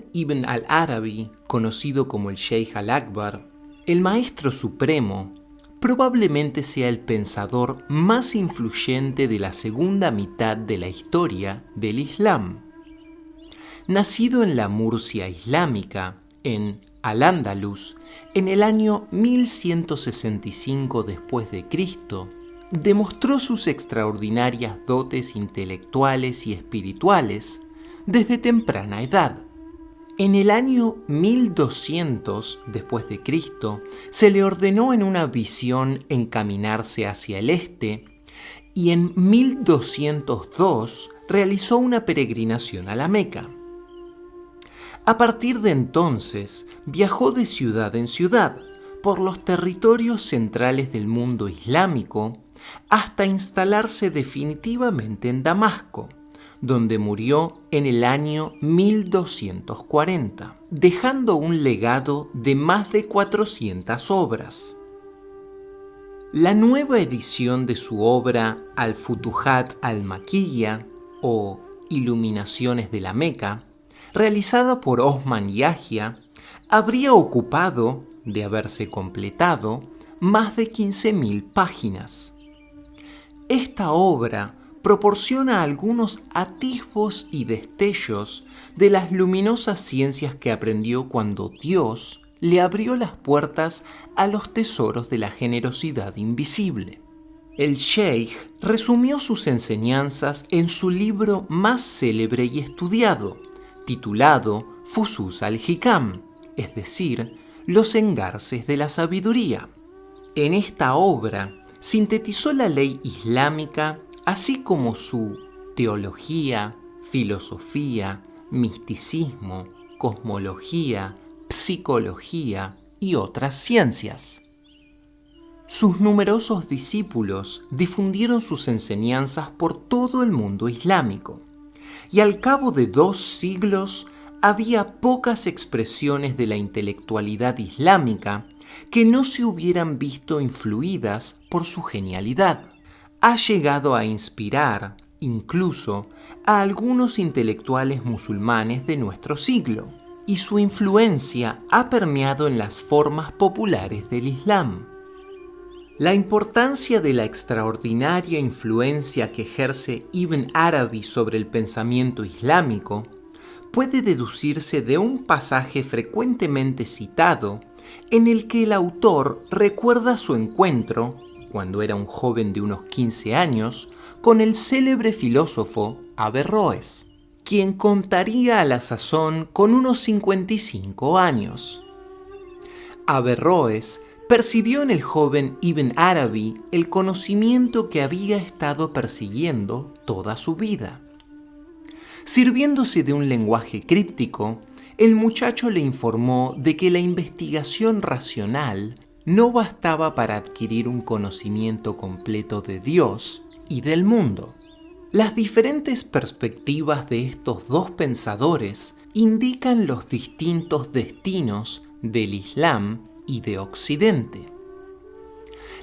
Según Ibn al-Arabi, conocido como el Sheikh al-Akbar, el maestro supremo probablemente sea el pensador más influyente de la segunda mitad de la historia del Islam. Nacido en la Murcia islámica, en Al-Ándalus, en el año 1165 después de Cristo, demostró sus extraordinarias dotes intelectuales y espirituales desde temprana edad. En el año 1200 después de Cristo, se le ordenó en una visión encaminarse hacia el este y en 1202 realizó una peregrinación a la Meca. A partir de entonces, viajó de ciudad en ciudad por los territorios centrales del mundo islámico hasta instalarse definitivamente en Damasco, donde murió en el año 1240, dejando un legado de más de 400 obras. La nueva edición de su obra Al-Futuhat al-Makkiyya, o Iluminaciones de la Meca, realizada por Osman Yahya, habría ocupado, de haberse completado, más de 15.000 páginas. Esta obra proporciona algunos atisbos y destellos de las luminosas ciencias que aprendió cuando Dios le abrió las puertas a los tesoros de la generosidad invisible. El Sheikh resumió sus enseñanzas en su libro más célebre y estudiado, titulado Fusus al-Hikam, es decir, Los engarces de la sabiduría. En esta obra sintetizó la ley islámica, así como su teología, filosofía, misticismo, cosmología, psicología y otras ciencias. Sus numerosos discípulos difundieron sus enseñanzas por todo el mundo islámico, y al cabo de 2 siglos había pocas expresiones de la intelectualidad islámica que no se hubieran visto influidas por su genialidad. Ha llegado a inspirar, incluso, a algunos intelectuales musulmanes de nuestro siglo, y su influencia ha permeado en las formas populares del Islam. La importancia de la extraordinaria influencia que ejerce Ibn Arabi sobre el pensamiento islámico puede deducirse de un pasaje frecuentemente citado en el que el autor recuerda su encuentro, cuando era un joven de unos 15 años, con el célebre filósofo Averroes, quien contaría a la sazón con unos 55 años. Averroes percibió en el joven Ibn Arabi el conocimiento que había estado persiguiendo toda su vida. Sirviéndose de un lenguaje críptico, el muchacho le informó de que la investigación racional no bastaba para adquirir un conocimiento completo de Dios y del mundo. Las diferentes perspectivas de estos dos pensadores indican los distintos destinos del Islam y de Occidente.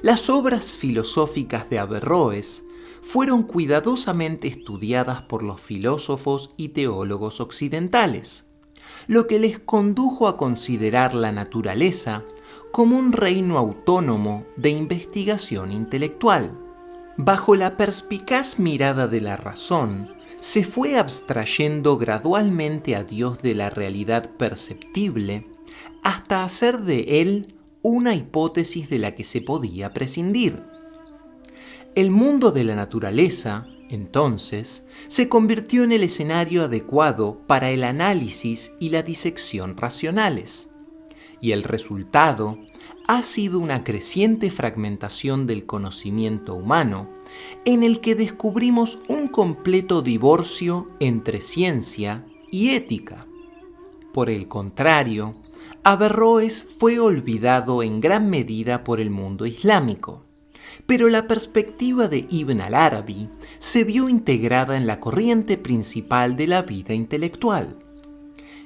Las obras filosóficas de Averroes fueron cuidadosamente estudiadas por los filósofos y teólogos occidentales, lo que les condujo a considerar la naturaleza como un reino autónomo de investigación intelectual. Bajo la perspicaz mirada de la razón, se fue abstrayendo gradualmente a Dios de la realidad perceptible hasta hacer de él una hipótesis de la que se podía prescindir. El mundo de la naturaleza, entonces, se convirtió en el escenario adecuado para el análisis y la disección racionales, y el resultado ha sido una creciente fragmentación del conocimiento humano, en el que descubrimos un completo divorcio entre ciencia y ética. Por el contrario, Averroes fue olvidado en gran medida por el mundo islámico, pero la perspectiva de Ibn al-Arabi se vio integrada en la corriente principal de la vida intelectual.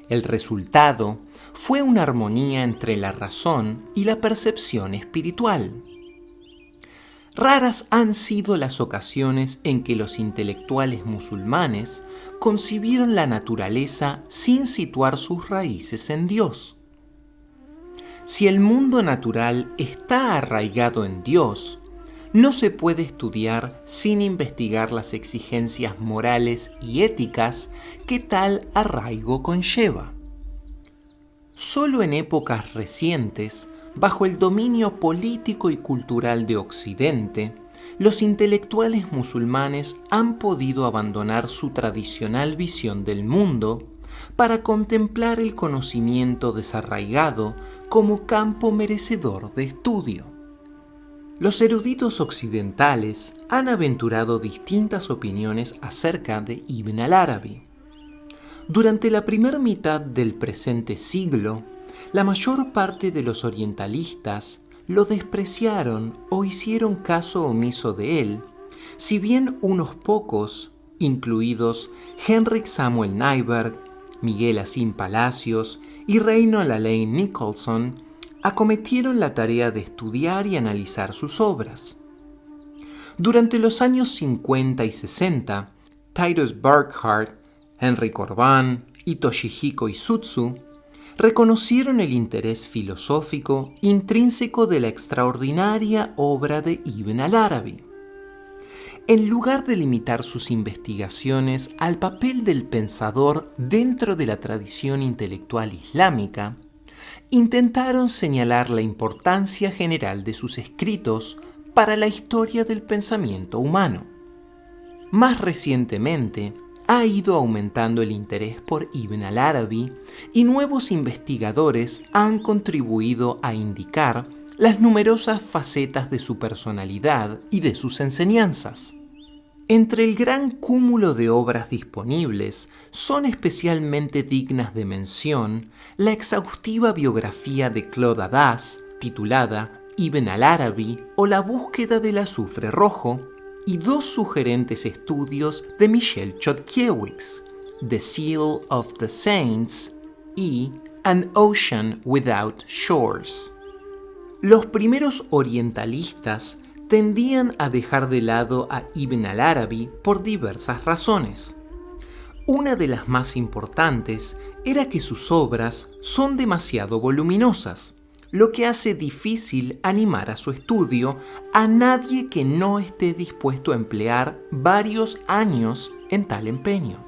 El resultado fue una armonía entre la razón y la percepción espiritual. raras han sido las ocasiones en que los intelectuales musulmanes concibieron la naturaleza sin situar sus raíces en Dios. Si el mundo natural está arraigado en Dios, no se puede estudiar sin investigar las exigencias morales y éticas que tal arraigo conlleva. Solo en épocas recientes, bajo el dominio político y cultural de Occidente, los intelectuales musulmanes han podido abandonar su tradicional visión del mundo para contemplar el conocimiento desarraigado como campo merecedor de estudio. Los eruditos occidentales han aventurado distintas opiniones acerca de Ibn al-Arabi. Durante la primera mitad del presente siglo, la mayor parte de los orientalistas lo despreciaron o hicieron caso omiso de él, si bien unos pocos, incluidos Henrik Samuel Nyberg, Miguel Asín Palacios y Reinhold Elaine Nicholson, acometieron la tarea de estudiar y analizar sus obras. Durante los años 50 y 60, Titus Burckhardt, Henry Corbin y Toshihiko Isutsu reconocieron el interés filosófico intrínseco de la extraordinaria obra de Ibn al-Arabi. En lugar de limitar sus investigaciones al papel del pensador dentro de la tradición intelectual islámica, intentaron señalar la importancia general de sus escritos para la historia del pensamiento humano. Más recientemente, ha ido aumentando el interés por Ibn al-Arabi y nuevos investigadores han contribuido a indicar las numerosas facetas de su personalidad y de sus enseñanzas. Entre el gran cúmulo de obras disponibles, son especialmente dignas de mención la exhaustiva biografía de Claude Haddad, titulada Ibn al-Arabi o la búsqueda del azufre rojo, y dos sugerentes estudios de Michel Chodkiewicz, The Seal of the Saints y An Ocean Without Shores. Los primeros orientalistas tendían a dejar de lado a Ibn al-Arabi por diversas razones. Una de las más importantes era que sus obras son demasiado voluminosas, lo que hace difícil animar a su estudio a nadie que no esté dispuesto a emplear varios años en tal empeño.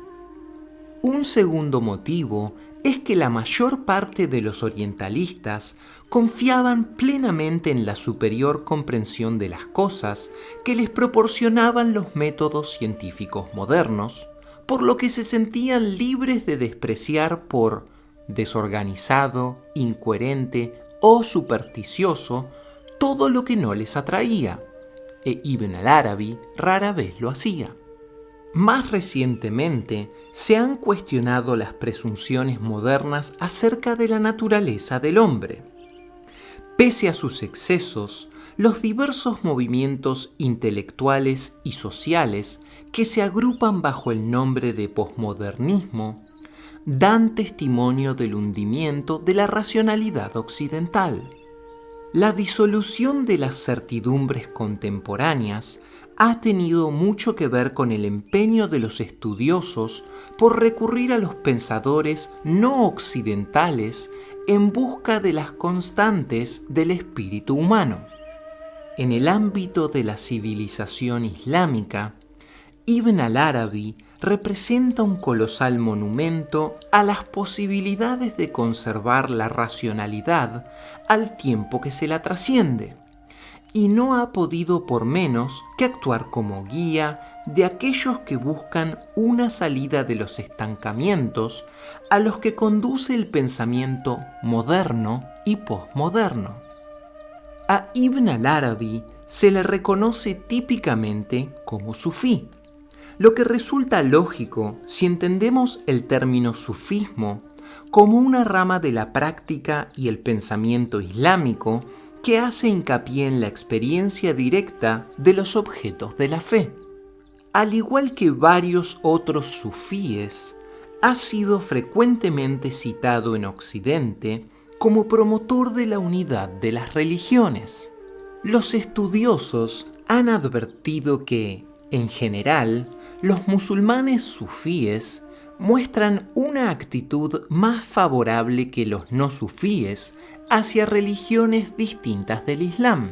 Un segundo motivo es que la mayor parte de los orientalistas confiaban plenamente en la superior comprensión de las cosas que les proporcionaban los métodos científicos modernos, por lo que se sentían libres de despreciar por desorganizado, incoherente o supersticioso todo lo que no les atraía, e Ibn al-Arabi rara vez lo hacía. Más recientemente, se han cuestionado las presunciones modernas acerca de la naturaleza del hombre. Pese a sus excesos, los diversos movimientos intelectuales y sociales que se agrupan bajo el nombre de posmodernismo dan testimonio del hundimiento de la racionalidad occidental. La disolución de las certidumbres contemporáneas ha tenido mucho que ver con el empeño de los estudiosos por recurrir a los pensadores no occidentales en busca de las constantes del espíritu humano. En el ámbito de la civilización islámica, Ibn al-Arabi representa un colosal monumento a las posibilidades de conservar la racionalidad al tiempo que se la trasciende, y no ha podido por menos que actuar como guía de aquellos que buscan una salida de los estancamientos a los que conduce el pensamiento moderno y posmoderno. A Ibn al-Arabi se le reconoce típicamente como sufí, lo que resulta lógico si entendemos el término sufismo como una rama de la práctica y el pensamiento islámico que hace hincapié en la experiencia directa de los objetos de la fe. Al igual que varios otros sufíes, ha sido frecuentemente citado en Occidente como promotor de la unidad de las religiones. Los estudiosos han advertido que, en general, los musulmanes sufíes muestran una actitud más favorable que los no sufíes hacia religiones distintas del Islam.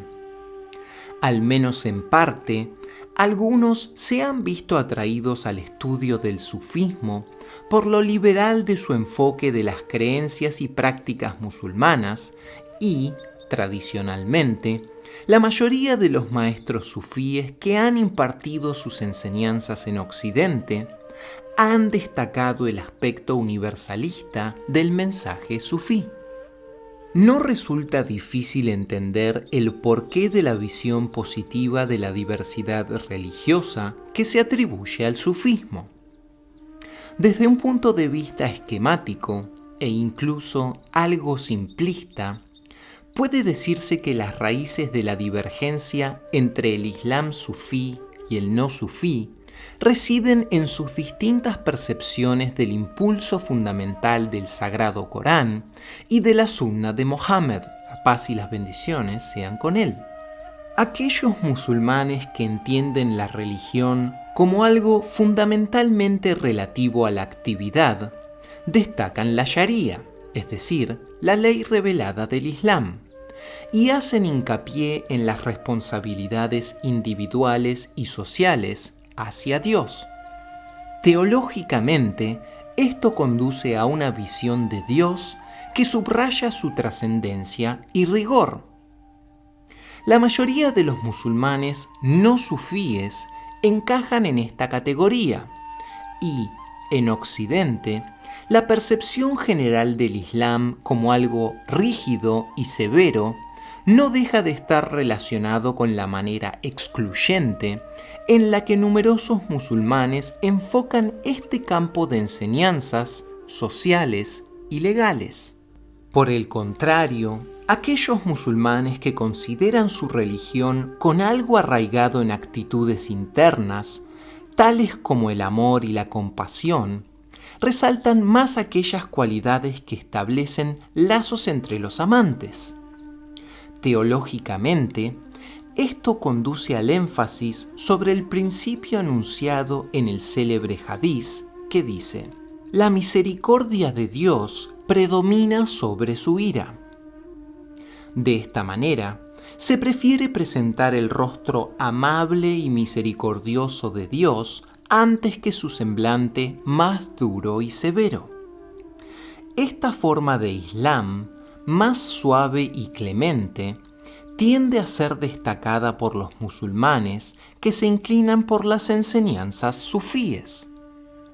Al menos en parte, algunos se han visto atraídos al estudio del sufismo por lo liberal de su enfoque de las creencias y prácticas musulmanas y, tradicionalmente, la mayoría de los maestros sufíes que han impartido sus enseñanzas en Occidente han destacado el aspecto universalista del mensaje sufí. No resulta difícil entender el porqué de la visión positiva de la diversidad religiosa que se atribuye al sufismo. Desde un punto de vista esquemático e incluso algo simplista, puede decirse que las raíces de la divergencia entre el Islam sufí y el no sufí residen en sus distintas percepciones del impulso fundamental del Sagrado Corán y de la Sunna de Mohammed, la paz y las bendiciones sean con él. Aquellos musulmanes que entienden la religión como algo fundamentalmente relativo a la actividad, destacan la Sharia, es decir, la ley revelada del Islam, y hacen hincapié en las responsabilidades individuales y sociales hacia Dios. Teológicamente, esto conduce a una visión de Dios que subraya su trascendencia y rigor. La mayoría de los musulmanes no sufíes encajan en esta categoría y, en Occidente, la percepción general del Islam como algo rígido y severo no deja de estar relacionado con la manera excluyente en la que numerosos musulmanes enfocan este campo de enseñanzas sociales y legales. Por el contrario, aquellos musulmanes que consideran su religión con algo arraigado en actitudes internas, tales como el amor y la compasión, resaltan más aquellas cualidades que establecen lazos entre los amantes. Teológicamente, esto conduce al énfasis sobre el principio anunciado en el célebre hadiz que dice: la misericordia de Dios predomina sobre su ira. De esta manera, se prefiere presentar el rostro amable y misericordioso de Dios antes que su semblante más duro y severo. Esta forma de Islam, más suave y clemente, tiende a ser destacada por los musulmanes que se inclinan por las enseñanzas sufíes.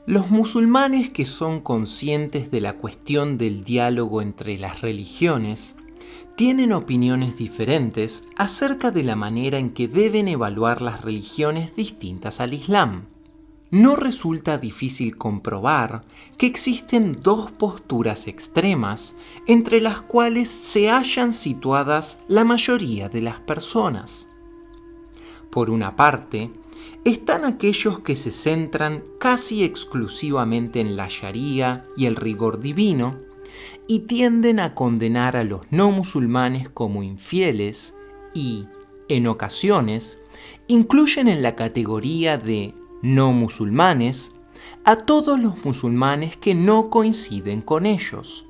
Los musulmanes que son conscientes de la cuestión del diálogo entre las religiones tienen opiniones diferentes acerca de la manera en que deben evaluar las religiones distintas al Islam. No resulta difícil comprobar que existen dos posturas extremas entre las cuales se hallan situadas la mayoría de las personas. Por una parte, están aquellos que se centran casi exclusivamente en la Sharia y el rigor divino y tienden a condenar a los no musulmanes como infieles y, en ocasiones, incluyen en la categoría de no musulmanes a todos los musulmanes que no coinciden con ellos.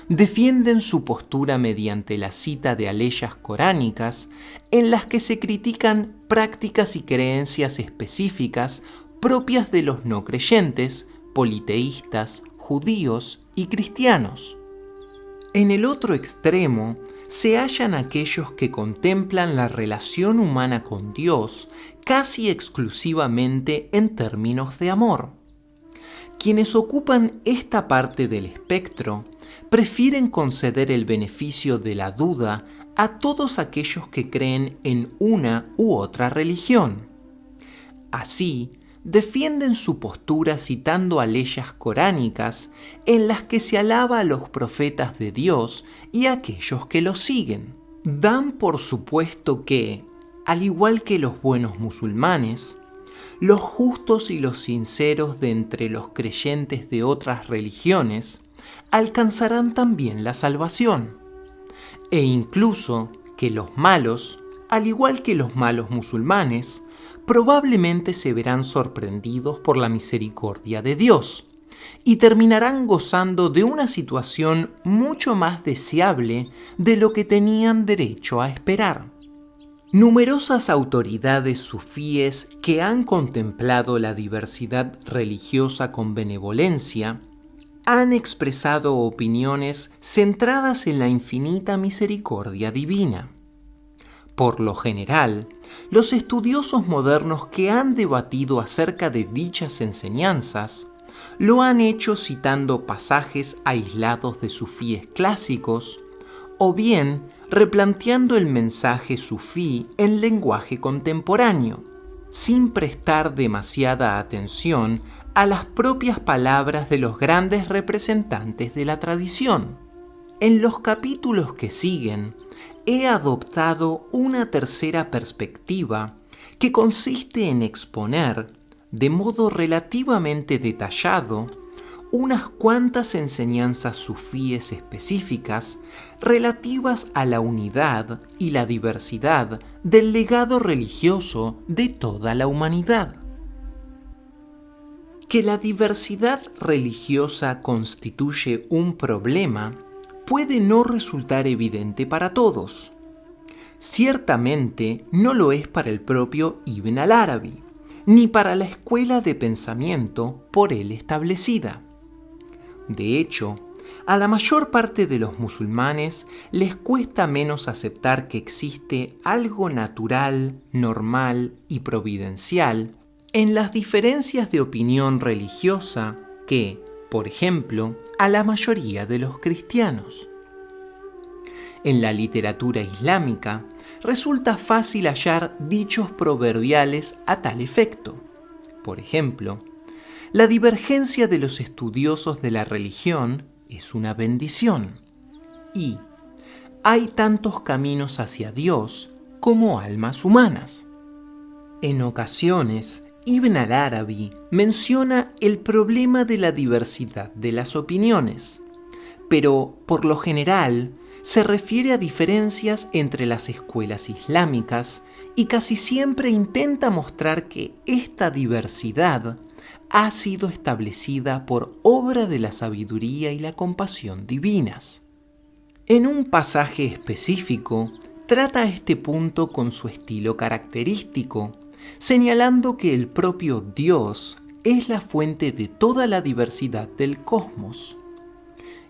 Defienden su postura mediante la cita de aleyas coránicas en las que se critican prácticas y creencias específicas propias de los no creyentes, politeístas, judíos y cristianos. En el otro extremo se hallan aquellos que contemplan la relación humana con Dios casi exclusivamente en términos de amor. Quienes ocupan esta parte del espectro prefieren conceder el beneficio de la duda a todos aquellos que creen en una u otra religión. Así, defienden su postura citando aleyas coránicas en las que se alaba a los profetas de Dios y a aquellos que los siguen. Dan por supuesto que, al igual que los buenos musulmanes, los justos y los sinceros de entre los creyentes de otras religiones alcanzarán también la salvación, e incluso que los malos, al igual que los malos musulmanes, probablemente se verán sorprendidos por la misericordia de Dios y terminarán gozando de una situación mucho más deseable de lo que tenían derecho a esperar. Numerosas autoridades sufíes que han contemplado la diversidad religiosa con benevolencia han expresado opiniones centradas en la infinita misericordia divina. Por lo general, los estudiosos modernos que han debatido acerca de dichas enseñanzas lo han hecho citando pasajes aislados de sufíes clásicos o bien replanteando el mensaje sufí en lenguaje contemporáneo, sin prestar demasiada atención a las propias palabras de los grandes representantes de la tradición. En los capítulos que siguen, he adoptado una tercera perspectiva que consiste en exponer, de modo relativamente detallado, unas cuantas enseñanzas sufíes específicas relativas a la unidad y la diversidad del legado religioso de toda la humanidad. Que la diversidad religiosa constituye un problema puede no resultar evidente para todos. Ciertamente no lo es para el propio Ibn al-Arabi, ni para la escuela de pensamiento por él establecida. De hecho, a la mayor parte de los musulmanes les cuesta menos aceptar que existe algo natural, normal y providencial en las diferencias de opinión religiosa que, por ejemplo, a la mayoría de los cristianos. En la literatura islámica resulta fácil hallar dichos proverbiales a tal efecto. Por ejemplo, la divergencia de los estudiosos de la religión es una bendición y hay tantos caminos hacia Dios como almas humanas. En ocasiones, Ibn al-Arabi menciona el problema de la diversidad de las opiniones, pero por lo general se refiere a diferencias entre las escuelas islámicas y casi siempre intenta mostrar que esta diversidad ha sido establecida por obra de la sabiduría y la compasión divinas. En un pasaje específico, trata este punto con su estilo característico, señalando que el propio Dios es la fuente de toda la diversidad del cosmos.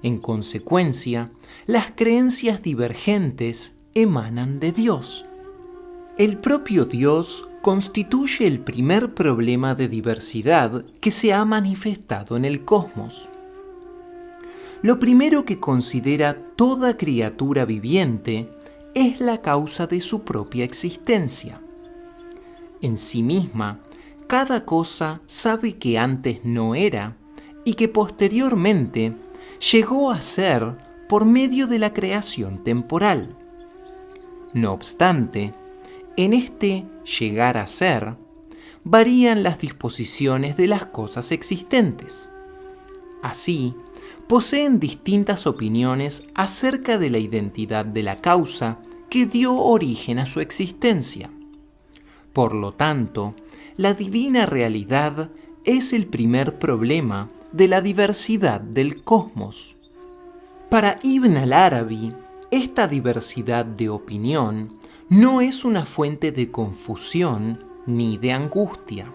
En consecuencia, las creencias divergentes emanan de Dios. El propio Dios constituye el primer problema de diversidad que se ha manifestado en el cosmos. Lo primero que considera toda criatura viviente es la causa de su propia existencia. En sí misma, cada cosa sabe que antes no era y que posteriormente llegó a ser por medio de la creación temporal. No obstante, en este llegar a ser, varían las disposiciones de las cosas existentes. Así, poseen distintas opiniones acerca de la identidad de la causa que dio origen a su existencia. Por lo tanto, la divina realidad es el primer problema de la diversidad del cosmos. Para Ibn al-Arabi, esta diversidad de opinión no es una fuente de confusión ni de angustia.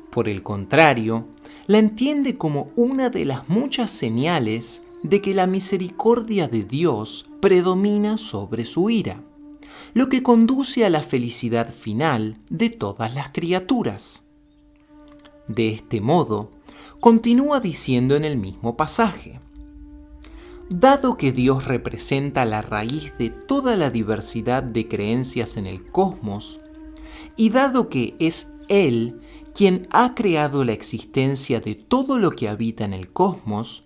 Por el contrario, la entiende como una de las muchas señales de que la misericordia de Dios predomina sobre su ira, lo que conduce a la felicidad final de todas las criaturas. De este modo, continúa diciendo en el mismo pasaje: dado que Dios representa la raíz de toda la diversidad de creencias en el cosmos, y dado que es Él quien ha creado la existencia de todo lo que habita en el cosmos,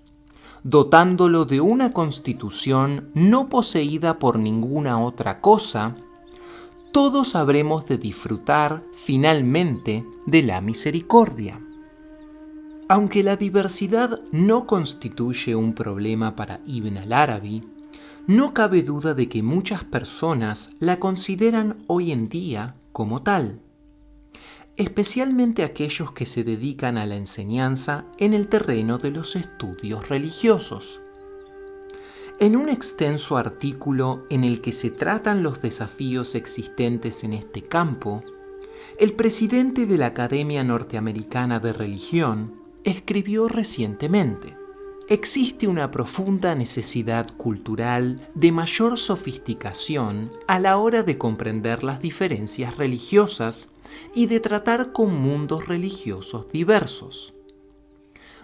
dotándolo de una constitución no poseída por ninguna otra cosa, todos habremos de disfrutar finalmente de la misericordia. Aunque la diversidad no constituye un problema para Ibn al-Arabi, no cabe duda de que muchas personas la consideran hoy en día como tal, especialmente aquellos que se dedican a la enseñanza en el terreno de los estudios religiosos. En un extenso artículo en el que se tratan los desafíos existentes en este campo, el presidente de la Academia Norteamericana de Religión escribió recientemente: existe una profunda necesidad cultural de mayor sofisticación a la hora de comprender las diferencias religiosas y de tratar con mundos religiosos diversos.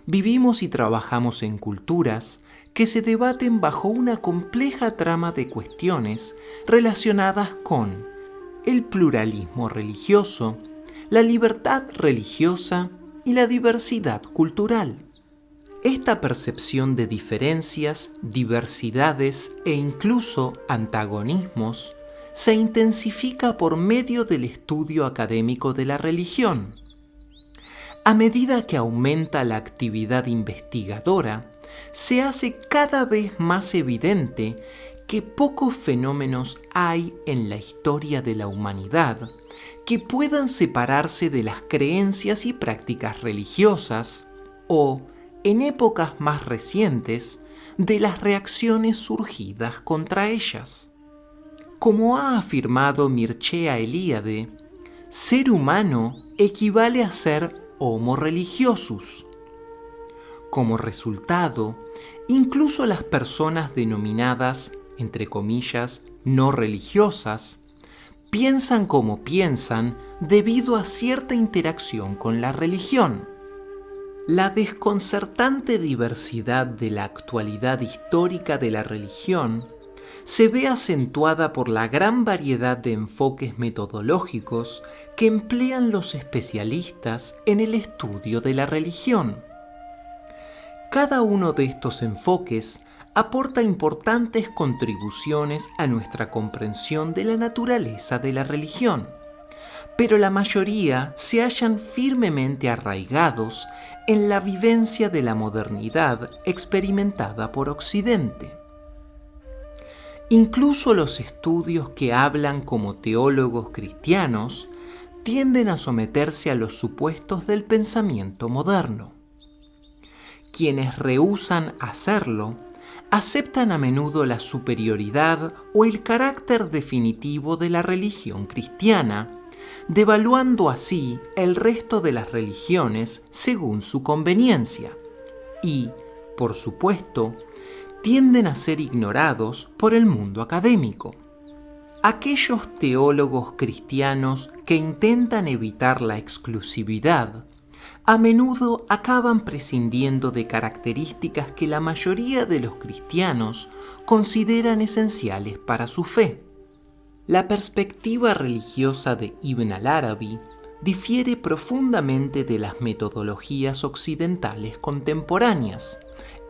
Vivimos y trabajamos en culturas que se debaten bajo una compleja trama de cuestiones relacionadas con el pluralismo religioso, la libertad religiosa y la diversidad cultural. Esta percepción de diferencias, diversidades e incluso antagonismos se intensifica por medio del estudio académico de la religión. A medida que aumenta la actividad investigadora, se hace cada vez más evidente que pocos fenómenos hay en la historia de la humanidad que puedan separarse de las creencias y prácticas religiosas o, en épocas más recientes, de las reacciones surgidas contra ellas. Como ha afirmado Mircea Eliade, ser humano equivale a ser homo religiosus. Como resultado, incluso las personas denominadas, entre comillas, no religiosas, piensan como piensan debido a cierta interacción con la religión. La desconcertante diversidad de la actualidad histórica de la religión se ve acentuada por la gran variedad de enfoques metodológicos que emplean los especialistas en el estudio de la religión. Cada uno de estos enfoques aporta importantes contribuciones a nuestra comprensión de la naturaleza de la religión, pero la mayoría se hallan firmemente arraigados en la vivencia de la modernidad experimentada por Occidente. Incluso los estudios que hablan como teólogos cristianos tienden a someterse a los supuestos del pensamiento moderno. Quienes rehúsan hacerlo aceptan a menudo la superioridad o el carácter definitivo de la religión cristiana, devaluando así el resto de las religiones según su conveniencia y, por supuesto, tienden a ser ignorados por el mundo académico. Aquellos teólogos cristianos que intentan evitar la exclusividad a menudo acaban prescindiendo de características que la mayoría de los cristianos consideran esenciales para su fe. La perspectiva religiosa de Ibn al-Arabi difiere profundamente de las metodologías occidentales contemporáneas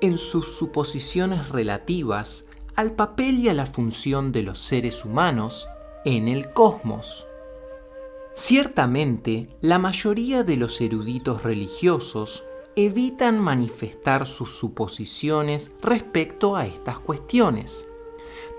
en sus suposiciones relativas al papel y a la función de los seres humanos en el cosmos. Ciertamente, la mayoría de los eruditos religiosos evitan manifestar sus suposiciones respecto a estas cuestiones,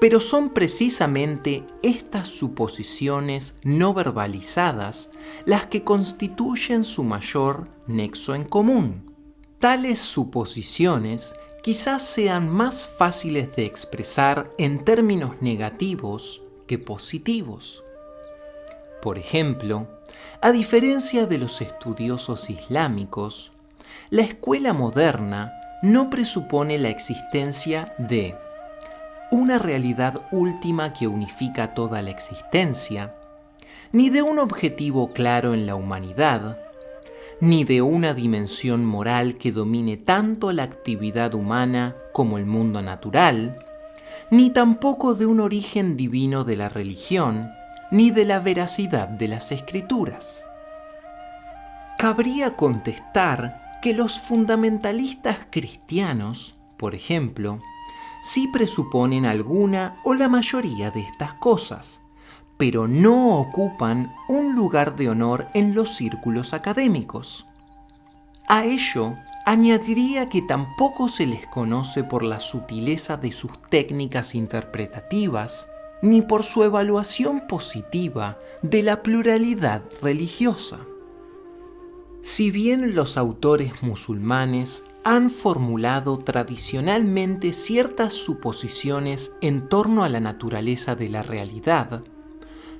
pero son precisamente estas suposiciones no verbalizadas las que constituyen su mayor nexo en común. Tales suposiciones quizás sean más fáciles de expresar en términos negativos que positivos. Por ejemplo, a diferencia de los estudiosos islámicos, la escuela moderna no presupone la existencia de una realidad última que unifica toda la existencia, ni de un objetivo claro en la humanidad, ni de una dimensión moral que domine tanto la actividad humana como el mundo natural, ni tampoco de un origen divino de la religión, ni de la veracidad de las escrituras. Cabría contestar que los fundamentalistas cristianos, por ejemplo, sí presuponen alguna o la mayoría de estas cosas, pero no ocupan un lugar de honor en los círculos académicos. A ello añadiría que tampoco se les conoce por la sutileza de sus técnicas interpretativas, ni por su evaluación positiva de la pluralidad religiosa. Si bien los autores musulmanes han formulado tradicionalmente ciertas suposiciones en torno a la naturaleza de la realidad,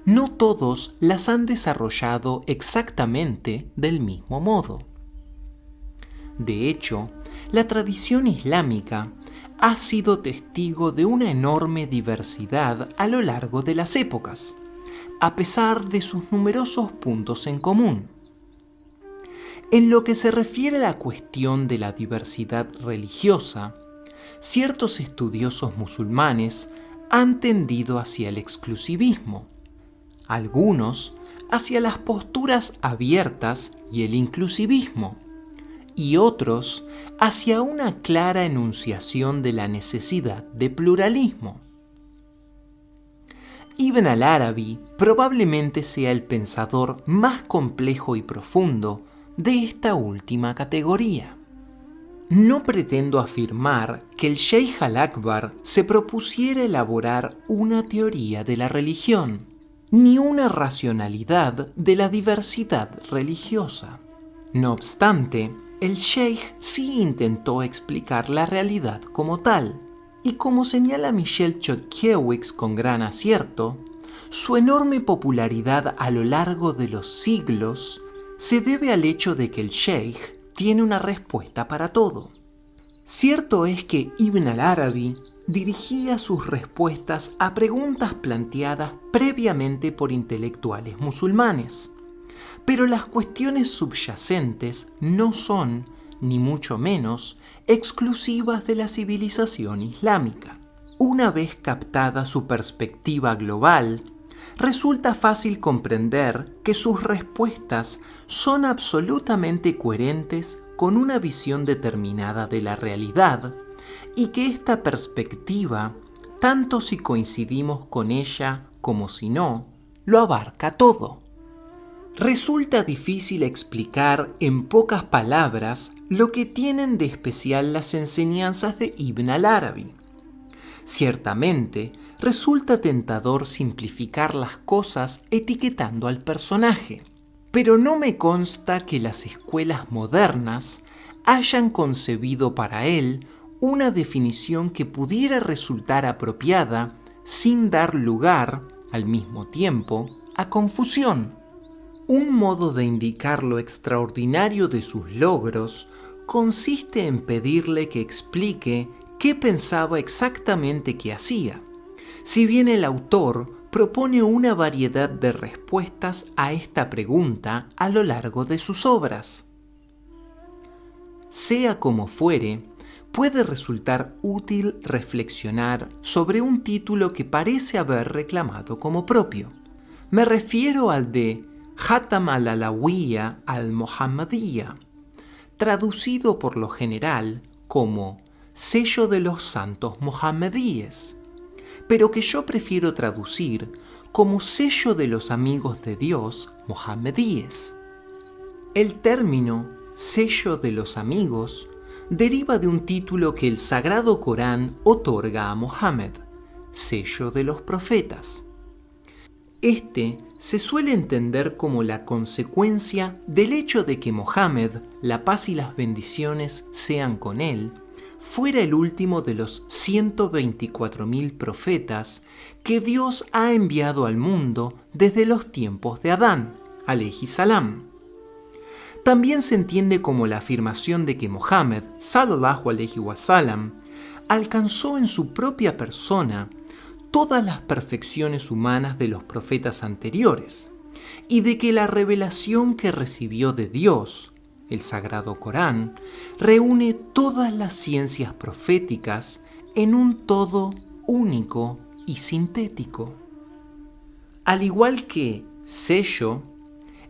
no todos las han desarrollado exactamente del mismo modo. De hecho, la tradición islámica ha sido testigo de una enorme diversidad a lo largo de las épocas, a pesar de sus numerosos puntos en común. En lo que se refiere a la cuestión de la diversidad religiosa, ciertos estudiosos musulmanes han tendido hacia el exclusivismo, algunos hacia las posturas abiertas y el inclusivismo, y otros hacia una clara enunciación de la necesidad de pluralismo. Ibn al-Arabi probablemente sea el pensador más complejo y profundo de esta última categoría. No pretendo afirmar que el Sheikh al-Akbar se propusiera elaborar una teoría de la religión, ni una racionalidad de la diversidad religiosa. No obstante, el Sheikh sí intentó explicar la realidad como tal, y como señala Michel Chodkiewicz con gran acierto, su enorme popularidad a lo largo de los siglos se debe al hecho de que el Sheikh tiene una respuesta para todo. Cierto es que Ibn al-Arabi dirigía sus respuestas a preguntas planteadas previamente por intelectuales musulmanes, pero las cuestiones subyacentes no son, ni mucho menos, exclusivas de la civilización islámica. Una vez captada su perspectiva global, resulta fácil comprender que sus respuestas son absolutamente coherentes con una visión determinada de la realidad y que esta perspectiva, tanto si coincidimos con ella como si no, lo abarca todo. Resulta difícil explicar en pocas palabras lo que tienen de especial las enseñanzas de Ibn al-Arabi. Ciertamente, resulta tentador simplificar las cosas etiquetando al personaje, pero no me consta que las escuelas modernas hayan concebido para él una definición que pudiera resultar apropiada sin dar lugar, al mismo tiempo, a confusión. Un modo de indicar lo extraordinario de sus logros consiste en pedirle que explique qué pensaba exactamente que hacía, si bien el autor propone una variedad de respuestas a esta pregunta a lo largo de sus obras. Sea como fuere, puede resultar útil reflexionar sobre un título que parece haber reclamado como propio. Me refiero al de Khatam al-Alawiyya al-Muhammadiyya, traducido por lo general como sello de los santos mohammedíes, pero que yo prefiero traducir como sello de los amigos de Dios mohammedíes. El término sello de los amigos deriva de un título que el Sagrado Corán otorga a Mohammed, sello de los profetas. Este se suele entender como la consecuencia del hecho de que Mohammed, la paz y las bendiciones sean con él, fuera el último de los 124.000 profetas que Dios ha enviado al mundo desde los tiempos de Adán, alayhi salam. También se entiende como la afirmación de que Mohammed, sallallahu alayhi wasallam, alcanzó en su propia persona todas las perfecciones humanas de los profetas anteriores, y de que la revelación que recibió de Dios, el Sagrado Corán, reúne todas las ciencias proféticas en un todo único y sintético. Al igual que sello,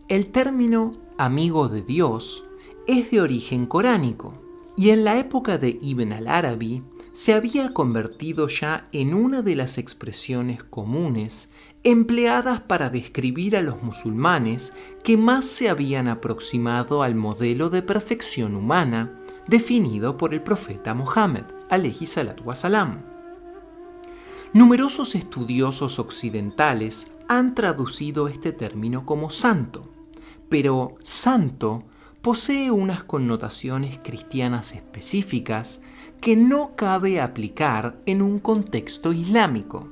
el término amigo de Dios es de origen coránico, y en la época de Ibn al-Arabi se había convertido ya en una de las expresiones comunes empleadas para describir a los musulmanes que más se habían aproximado al modelo de perfección humana definido por el profeta Mohammed, alayhi salatu wasalam. Numerosos estudiosos occidentales han traducido este término como santo, pero santo posee unas connotaciones cristianas específicas que no cabe aplicar en un contexto islámico.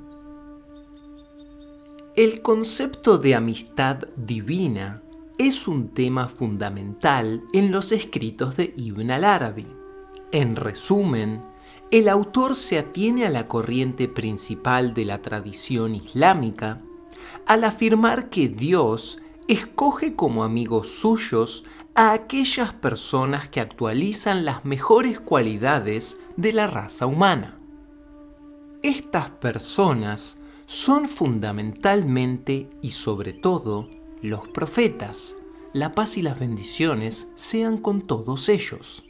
El concepto de amistad divina es un tema fundamental en los escritos de Ibn al-Arabi. En resumen, el autor se atiene a la corriente principal de la tradición islámica al afirmar que Dios escoge como amigos suyos a aquellas personas que actualizan las mejores cualidades de la raza humana. Estas personas son fundamentalmente y sobre todo los profetas. La paz y las bendiciones sean con todos ellos.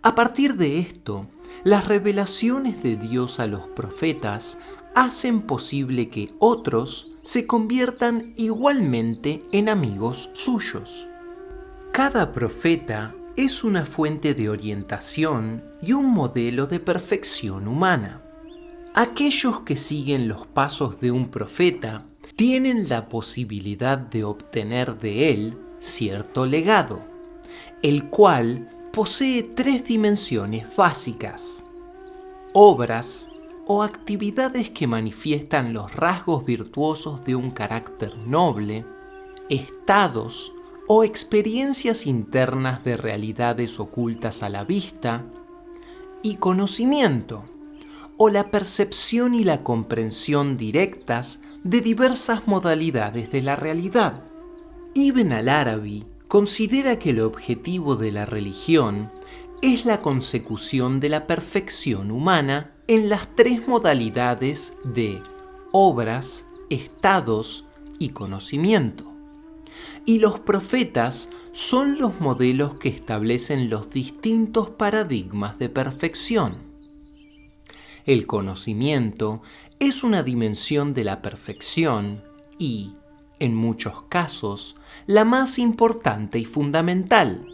A partir de esto, las revelaciones de Dios a los profetas hacen posible que otros se conviertan igualmente en amigos suyos. Cada profeta es una fuente de orientación y un modelo de perfección humana. Aquellos que siguen los pasos de un profeta tienen la posibilidad de obtener de él cierto legado, el cual posee 3 dimensiones básicas: obras o actividades que manifiestan los rasgos virtuosos de un carácter noble, estados o experiencias internas de realidades ocultas a la vista, y conocimiento, o la percepción y la comprensión directas de diversas modalidades de la realidad. Ibn al-Arabi considera que el objetivo de la religión es la consecución de la perfección humana en las 3 modalidades de obras, estados y conocimiento. Y los profetas son los modelos que establecen los distintos paradigmas de perfección. El conocimiento es una dimensión de la perfección y, en muchos casos, la más importante y fundamental.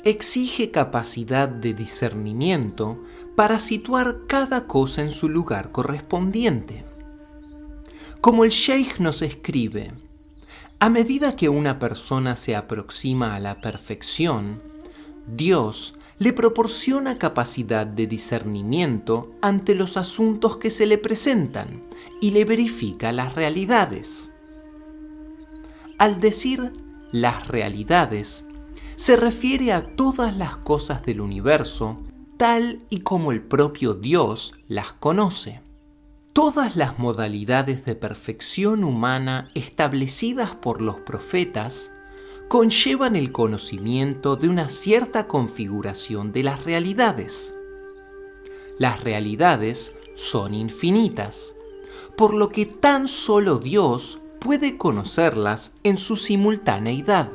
Exige capacidad de discernimiento para situar cada cosa en su lugar correspondiente. Como el Sheikh nos escribe, a medida que una persona se aproxima a la perfección, Dios le proporciona capacidad de discernimiento ante los asuntos que se le presentan y le verifica las realidades. Al decir las realidades, se refiere a todas las cosas del universo tal y como el propio Dios las conoce. Todas las modalidades de perfección humana establecidas por los profetas conllevan el conocimiento de una cierta configuración de las realidades. Las realidades son infinitas, por lo que tan solo Dios puede conocerlas en su simultaneidad.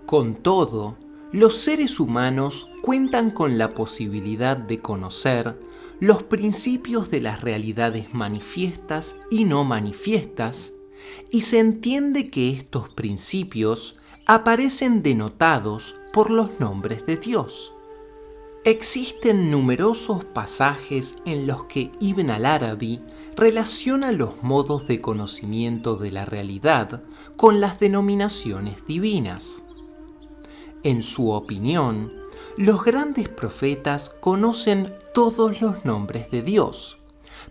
Con todo, los seres humanos cuentan con la posibilidad de conocer los principios de las realidades manifiestas y no manifiestas, y se entiende que estos principios aparecen denotados por los nombres de Dios. Existen numerosos pasajes en los que Ibn al-Arabi relaciona los modos de conocimiento de la realidad con las denominaciones divinas. En su opinión, los grandes profetas conocen todos los nombres de Dios,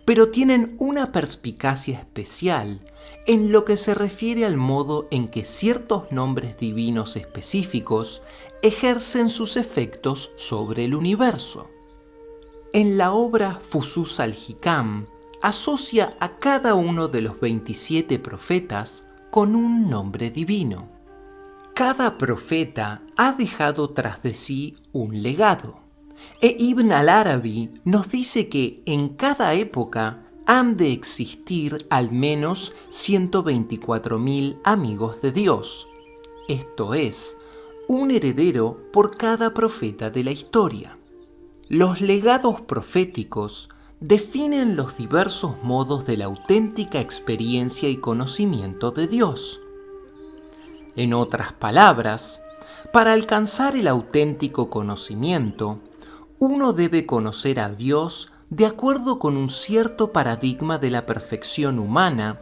pero tienen una perspicacia especial en lo que se refiere al modo en que ciertos nombres divinos específicos ejercen sus efectos sobre el universo. En la obra Fusus al-Hikam, asocia a cada uno de los 27 profetas con un nombre divino. Cada profeta ha dejado tras de sí un legado, e Ibn al-Arabi nos dice que en cada época han de existir al menos 124.000 amigos de Dios, esto es, un heredero por cada profeta de la historia. Los legados proféticos definen los diversos modos de la auténtica experiencia y conocimiento de Dios. En otras palabras, para alcanzar el auténtico conocimiento, uno debe conocer a Dios de acuerdo con un cierto paradigma de la perfección humana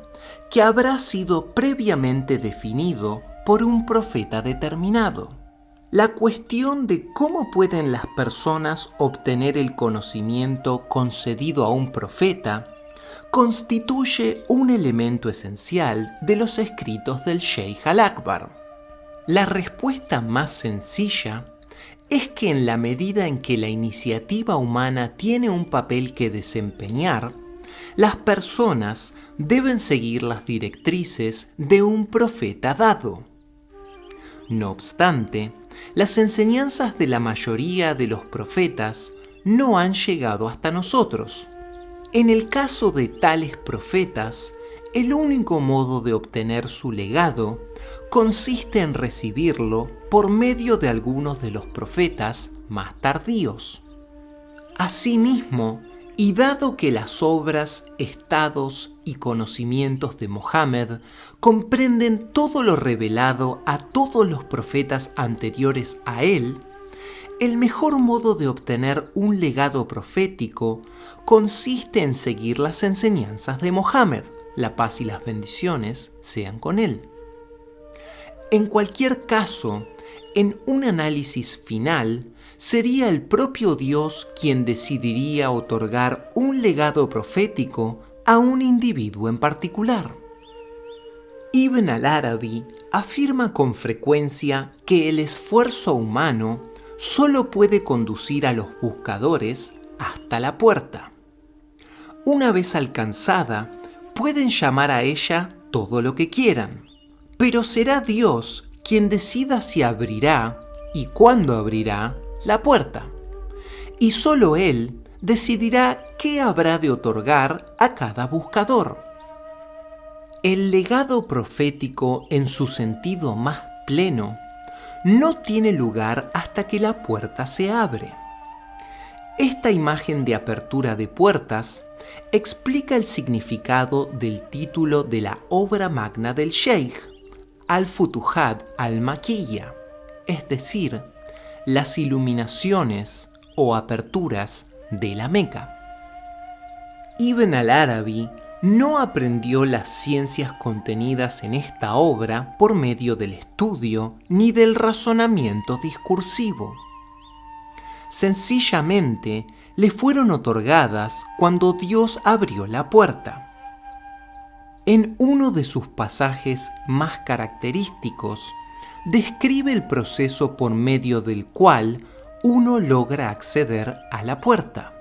que habrá sido previamente definido por un profeta determinado. La cuestión de cómo pueden las personas obtener el conocimiento concedido a un profeta constituye un elemento esencial de los escritos del Sheikh Al-Akbar. La respuesta más sencilla es que en la medida en que la iniciativa humana tiene un papel que desempeñar, las personas deben seguir las directrices de un profeta dado. No obstante, las enseñanzas de la mayoría de los profetas no han llegado hasta nosotros. En el caso de tales profetas, el único modo de obtener su legado consiste en recibirlo por medio de algunos de los profetas más tardíos. Asimismo, y dado que las obras, estados y conocimientos de Mohammed comprenden todo lo revelado a todos los profetas anteriores a él, el mejor modo de obtener un legado profético consiste en seguir las enseñanzas de Mohammed, la paz y las bendiciones sean con él. En cualquier caso, en un análisis final, sería el propio Dios quien decidiría otorgar un legado profético a un individuo en particular. Ibn al-Arabi afirma con frecuencia que el esfuerzo humano solo puede conducir a los buscadores hasta la puerta. Una vez alcanzada, pueden llamar a ella todo lo que quieran, pero será Dios quien decida si abrirá y cuándo abrirá la puerta, y solo Él decidirá qué habrá de otorgar a cada buscador. El legado profético en su sentido más pleno no tiene lugar hasta que la puerta se abre. Esta imagen de apertura de puertas explica el significado del título de la obra magna del Sheikh, Al-Futuhat al-Makkiyya, es decir, las iluminaciones o aperturas de la Meca. Ibn al-Arabi no aprendió las ciencias contenidas en esta obra por medio del estudio ni del razonamiento discursivo. Sencillamente le fueron otorgadas cuando Dios abrió la puerta. En uno de sus pasajes más característicos, describe el proceso por medio del cual uno logra acceder a la puerta.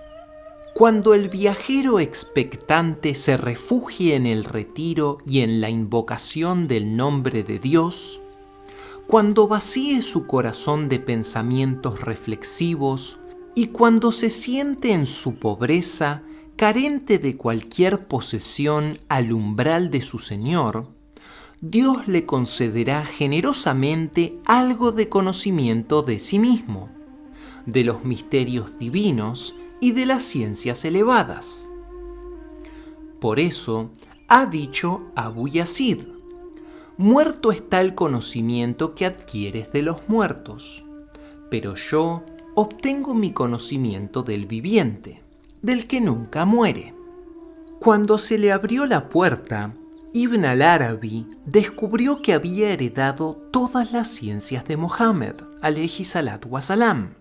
Cuando el viajero expectante se refugie en el retiro y en la invocación del nombre de Dios, cuando vacíe su corazón de pensamientos reflexivos y cuando se siente en su pobreza, carente de cualquier posesión al umbral de su Señor, Dios le concederá generosamente algo de conocimiento de sí mismo, de los misterios divinos y de las ciencias elevadas. Por eso ha dicho Abu Yazid: muerto está el conocimiento que adquieres de los muertos, pero yo obtengo mi conocimiento del viviente, del que nunca muere. Cuando se le abrió la puerta, Ibn al-Arabi descubrió que había heredado todas las ciencias de Mohammed, alayhi salatu wasalam.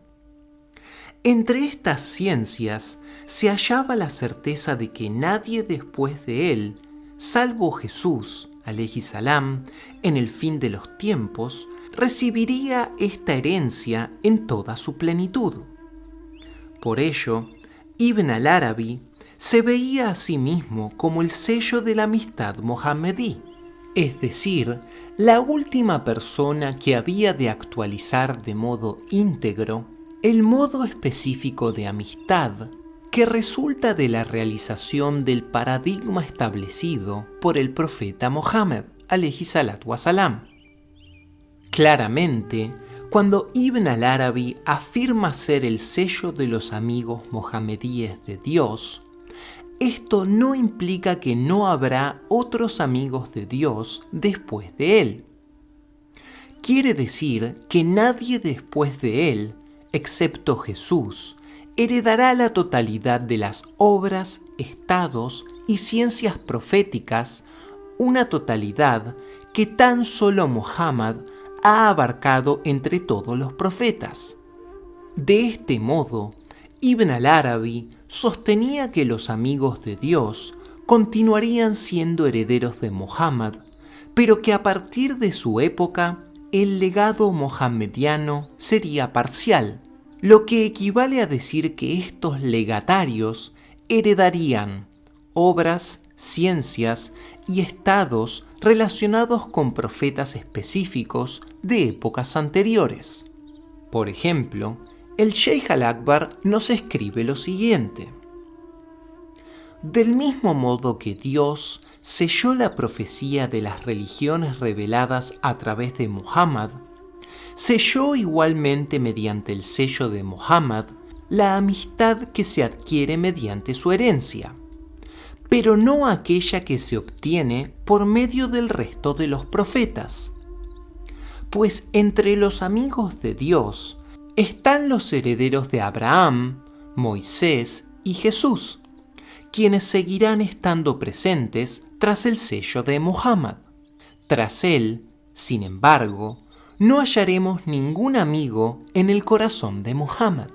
Entre estas ciencias se hallaba la certeza de que nadie después de él, salvo Jesús, alayhi salam, en el fin de los tiempos, recibiría esta herencia en toda su plenitud. Por ello, Ibn al-Arabi se veía a sí mismo como el sello de la amistad mohamedí, es decir, la última persona que había de actualizar de modo íntegro el modo específico de amistad que resulta de la realización del paradigma establecido por el profeta Mohammed, alayhi salatu wasalam. Claramente, Cuando Ibn al-Arabi afirma ser el sello de los amigos mohamedíes de Dios, esto no implica que no habrá otros amigos de Dios después de él. Quiere decir que nadie después de él, excepto Jesús, heredará la totalidad de las obras, estados y ciencias proféticas, una totalidad que tan solo Muhammad ha abarcado entre todos los profetas. De este modo, Ibn al-Arabi sostenía que los amigos de Dios continuarían siendo herederos de Muhammad, pero que a partir de su época el legado mohammediano sería parcial, lo que equivale a decir que estos legatarios heredarían obras, ciencias y estados relacionados con profetas específicos de épocas anteriores. Por ejemplo, el Sheikh al-Akbar nos escribe lo siguiente: del mismo modo que Dios selló la profecía de las religiones reveladas a través de Muhammad, selló igualmente mediante el sello de Muhammad la amistad que se adquiere mediante su herencia, pero no aquella que se obtiene por medio del resto de los profetas. Pues entre los amigos de Dios están los herederos de Abraham, Moisés y Jesús, quienes seguirán estando presentes tras el sello de Muhammad. Tras él, sin embargo, no hallaremos ningún amigo en el corazón de Muhammad.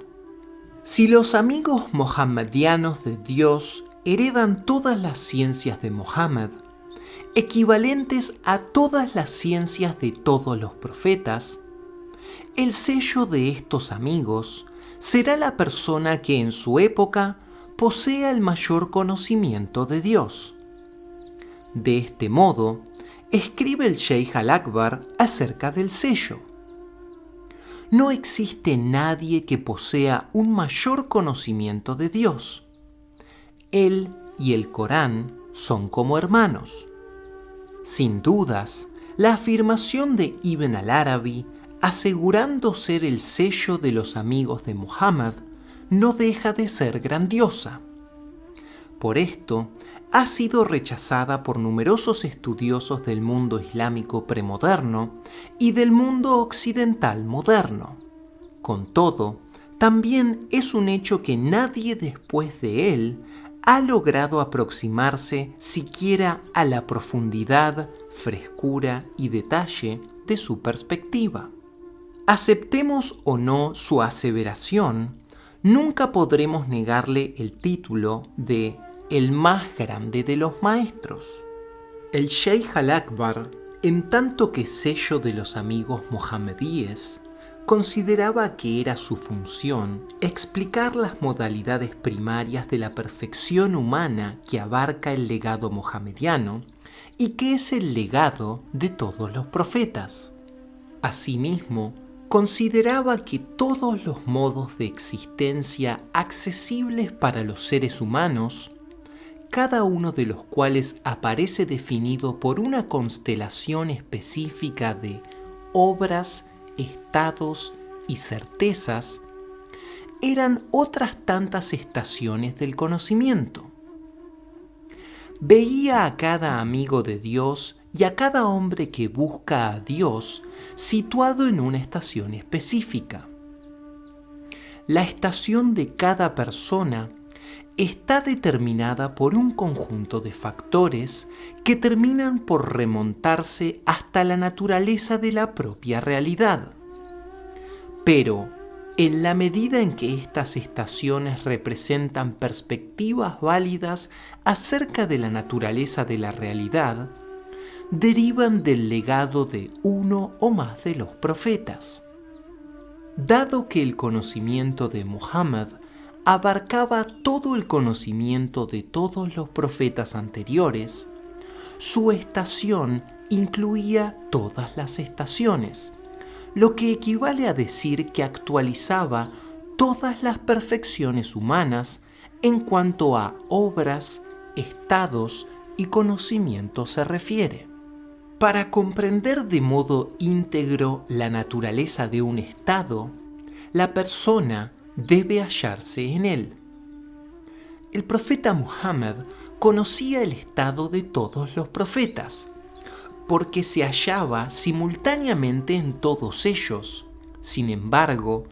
Si los amigos mohammedianos de Dios heredan todas las ciencias de Muhammad, equivalentes a todas las ciencias de todos los profetas, el sello de estos amigos será la persona que en su época posea el mayor conocimiento de Dios. De este modo, escribe el Sheikh al-Akbar acerca del sello: no existe nadie que posea un mayor conocimiento de Dios. Él y el Corán son como hermanos. Sin dudas, la afirmación de Ibn al-Arabi, asegurando ser el sello de los amigos de Muhammad, no deja de ser grandiosa. Por esto, ha sido rechazada por numerosos estudiosos del mundo islámico premoderno y del mundo occidental moderno. Con todo, también es un hecho que nadie después de él ha logrado aproximarse siquiera a la profundidad, frescura y detalle de su perspectiva. Aceptemos o no su aseveración, nunca podremos negarle el título de el más grande de los maestros. El Sheikh al-Akbar, en tanto que sello de los amigos mohamedíes, consideraba que era su función explicar las modalidades primarias de la perfección humana que abarca el legado mohamediano y que es el legado de todos los profetas. Asimismo, consideraba que todos los modos de existencia accesibles para los seres humanos, cada uno de los cuales aparece definido por una constelación específica de obras, estados y certezas, eran otras tantas estaciones del conocimiento. Veía a cada amigo de Dios y a cada hombre que busca a Dios situado en una estación específica. La estación de cada persona está determinada por un conjunto de factores que terminan por remontarse hasta la naturaleza de la propia realidad. Pero, en la medida en que estas estaciones representan perspectivas válidas acerca de la naturaleza de la realidad, derivan del legado de uno o más de los profetas. Dado que el conocimiento de Muhammad abarcaba todo el conocimiento de todos los profetas anteriores, su estación incluía todas las estaciones, lo que equivale a decir que actualizaba todas las perfecciones humanas en cuanto a obras, estados y conocimientos se refiere. Para comprender de modo íntegro la naturaleza de un estado, la persona debe hallarse en él. El profeta Muhammad conocía el estado de todos los profetas, porque se hallaba simultáneamente en todos ellos. Sin embargo,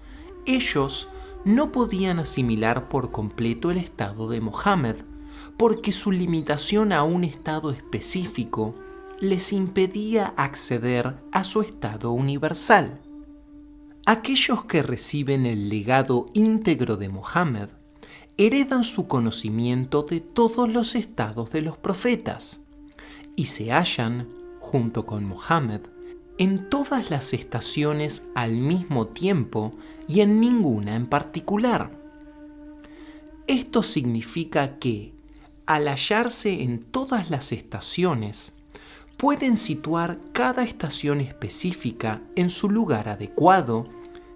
ellos no podían asimilar por completo el estado de Muhammad, porque su limitación a un estado específico les impedía acceder a su estado universal. Aquellos que reciben el legado íntegro de Muhammad heredan su conocimiento de todos los estados de los profetas y se hallan, junto con Muhammad, en todas las estaciones al mismo tiempo y en ninguna en particular. Esto significa que, al hallarse en todas las estaciones, pueden situar cada estación específica en su lugar adecuado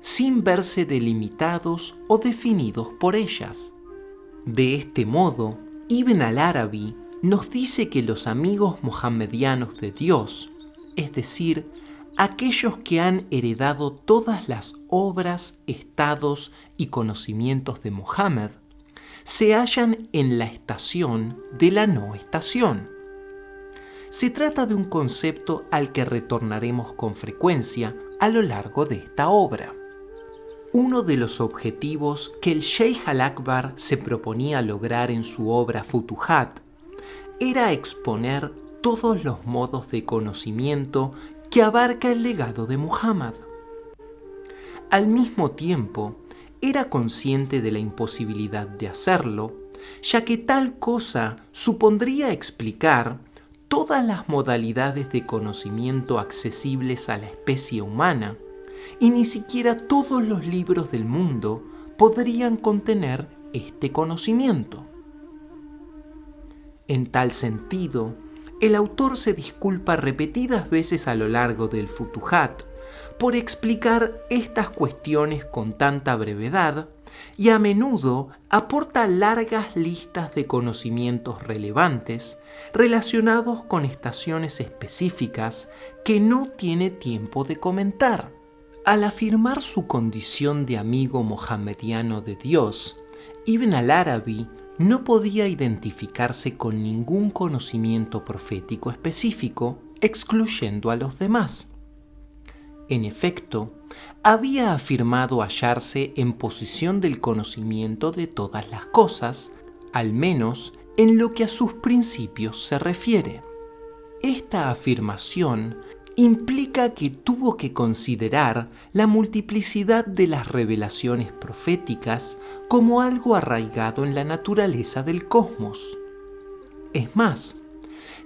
sin verse delimitados o definidos por ellas. De este modo, Ibn al-Arabi nos dice que los amigos mohammedianos de Dios, es decir, aquellos que han heredado todas las obras, estados y conocimientos de Muhammad, se hallan en la estación de la no estación. Se trata de un concepto al que retornaremos con frecuencia a lo largo de esta obra. Uno de los objetivos que el Sheikh al-Akbar se proponía lograr en su obra Futuhat era exponer todos los modos de conocimiento que abarca el legado de Muhammad. Al mismo tiempo, era consciente de la imposibilidad de hacerlo, ya que tal cosa supondría explicar todas las modalidades de conocimiento accesibles a la especie humana, y ni siquiera todos los libros del mundo podrían contener este conocimiento. En tal sentido, el autor se disculpa repetidas veces a lo largo del Futuhat por explicar estas cuestiones con tanta brevedad y a menudo aporta largas listas de conocimientos relevantes relacionados con estaciones específicas que no tiene tiempo de comentar. Al afirmar su condición de amigo mohammediano de Dios, Ibn al-Arabi no podía identificarse con ningún conocimiento profético específico, excluyendo a los demás. En efecto, había afirmado hallarse en posición del conocimiento de todas las cosas, al menos en lo que a sus principios se refiere. Esta afirmación implica que tuvo que considerar la multiplicidad de las revelaciones proféticas como algo arraigado en la naturaleza del cosmos. Es más,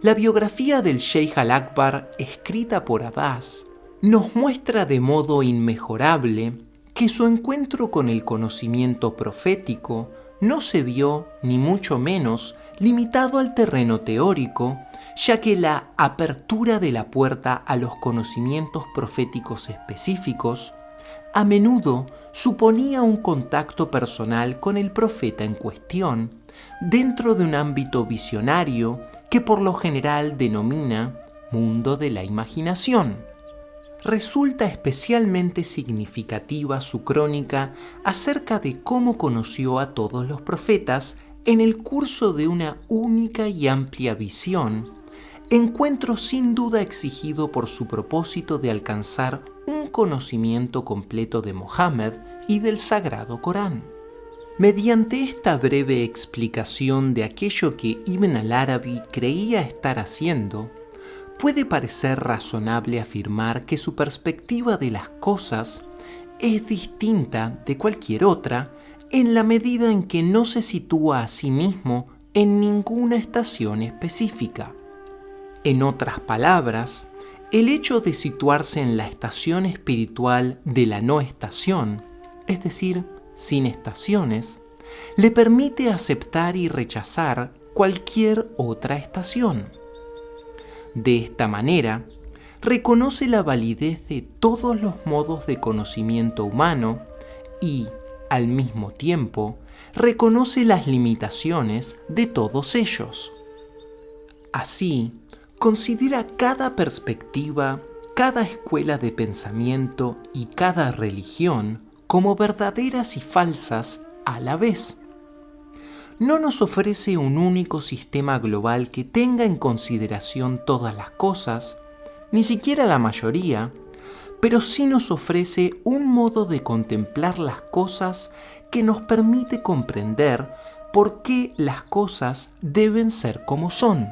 la biografía del Sheikh al-Akbar, escrita por Abbas, nos muestra de modo inmejorable que su encuentro con el conocimiento profético no se vio, ni mucho menos, limitado al terreno teórico, ya que la apertura de la puerta a los conocimientos proféticos específicos a menudo suponía un contacto personal con el profeta en cuestión, dentro de un ámbito visionario que por lo general denomina mundo de la imaginación. Resulta especialmente significativa su crónica acerca de cómo conoció a todos los profetas en el curso de una única y amplia visión, encuentro sin duda exigido por su propósito de alcanzar un conocimiento completo de Muhammad y del Sagrado Corán. Mediante esta breve explicación de aquello que Ibn al-Arabi creía estar haciendo, puede parecer razonable afirmar que su perspectiva de las cosas es distinta de cualquier otra en la medida en que no se sitúa a sí mismo en ninguna estación específica. En otras palabras, el hecho de situarse en la estación espiritual de la no estación, es decir, sin estaciones, le permite aceptar y rechazar cualquier otra estación. De esta manera, reconoce la validez de todos los modos de conocimiento humano y, al mismo tiempo, reconoce las limitaciones de todos ellos. Así, considera cada perspectiva, cada escuela de pensamiento y cada religión como verdaderas y falsas a la vez. No nos ofrece un único sistema global que tenga en consideración todas las cosas, ni siquiera la mayoría, pero sí nos ofrece un modo de contemplar las cosas que nos permite comprender por qué las cosas deben ser como son.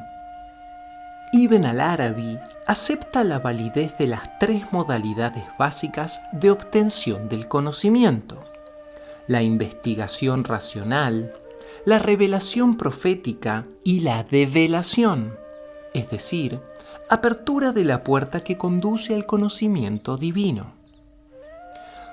Ibn al-Arabi acepta la validez de las tres modalidades básicas de obtención del conocimiento: la investigación racional, la revelación profética y la develación, es decir, apertura de la puerta que conduce al conocimiento divino.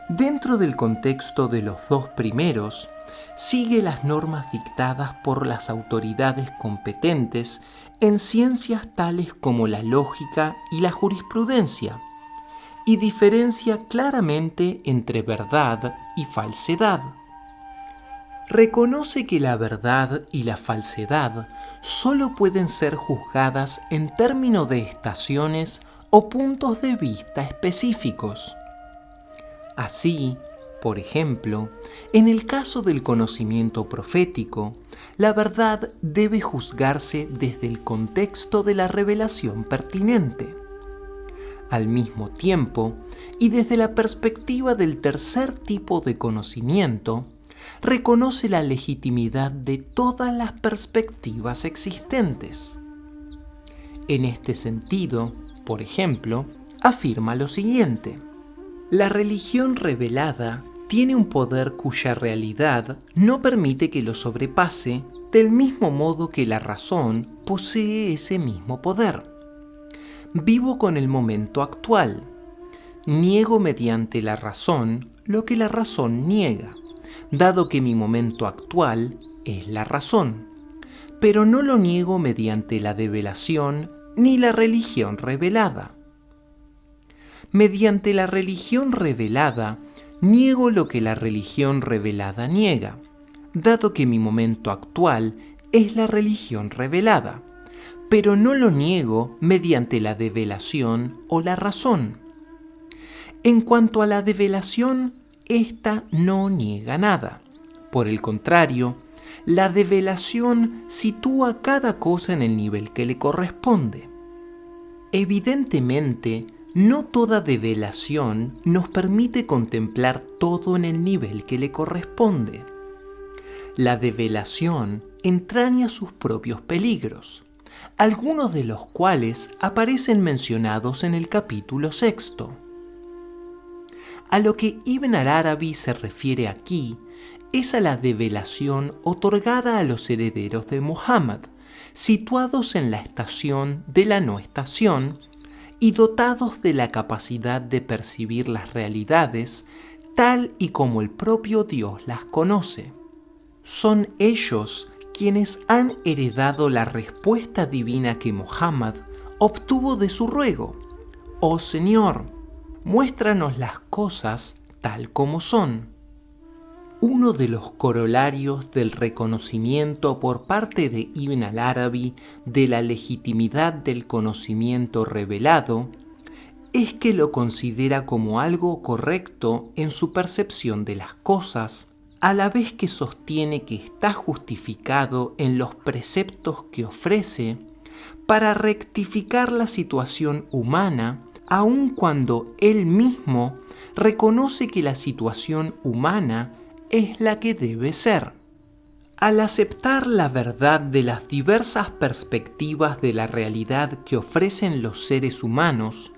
Dentro del contexto de los dos primeros, sigue las normas dictadas por las autoridades competentes en ciencias tales como la lógica y la jurisprudencia, y diferencia claramente entre verdad y falsedad. Reconoce que la verdad y la falsedad solo pueden ser juzgadas en términos de estaciones o puntos de vista específicos. Así, por ejemplo, en el caso del conocimiento profético, la verdad debe juzgarse desde el contexto de la revelación pertinente. Al mismo tiempo, y desde la perspectiva del tercer tipo de conocimiento, reconoce la legitimidad de todas las perspectivas existentes. En este sentido, por ejemplo, afirma lo siguiente: la religión revelada tiene un poder cuya realidad no permite que lo sobrepase, del mismo modo que la razón posee ese mismo poder. Vivo con el momento actual. Niego mediante la razón lo que la razón niega, dado que mi momento actual es la razón, pero no lo niego mediante la develación ni la religión revelada. Mediante la religión revelada, niego lo que la religión revelada niega, dado que mi momento actual es la religión revelada, pero no lo niego mediante la develación o la razón. En cuanto a la develación, esta no niega nada. Por el contrario, la develación sitúa cada cosa en el nivel que le corresponde. Evidentemente, no toda develación nos permite contemplar todo en el nivel que le corresponde. La develación entraña sus propios peligros, algunos de los cuales aparecen mencionados en el capítulo 6. A lo que Ibn al-Arabi se refiere aquí es a la develación otorgada a los herederos de Muhammad, situados en la estación de la no estación y dotados de la capacidad de percibir las realidades tal y como el propio Dios las conoce. Son ellos quienes han heredado la respuesta divina que Muhammad obtuvo de su ruego: «Oh Señor, muéstranos las cosas tal como son». Uno de los corolarios del reconocimiento por parte de Ibn al-Arabi de la legitimidad del conocimiento revelado es que lo considera como algo correcto en su percepción de las cosas, a la vez que sostiene que está justificado en los preceptos que ofrece para rectificar la situación humana, aun cuando él mismo reconoce que la situación humana es la que debe ser. Al aceptar la verdad de las diversas perspectivas de la realidad que ofrecen los seres humanos,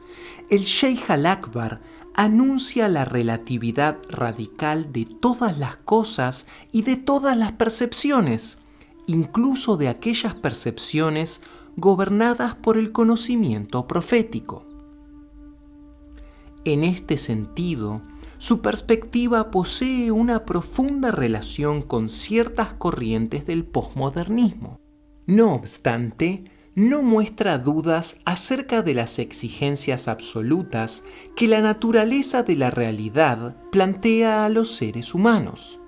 el Sheikh al-Akbar anuncia la relatividad radical de todas las cosas y de todas las percepciones, incluso de aquellas percepciones gobernadas por el conocimiento profético. En este sentido, su perspectiva posee una profunda relación con ciertas corrientes del posmodernismo. No obstante, no muestra dudas acerca de las exigencias absolutas que la naturaleza de la realidad plantea a los seres humanos.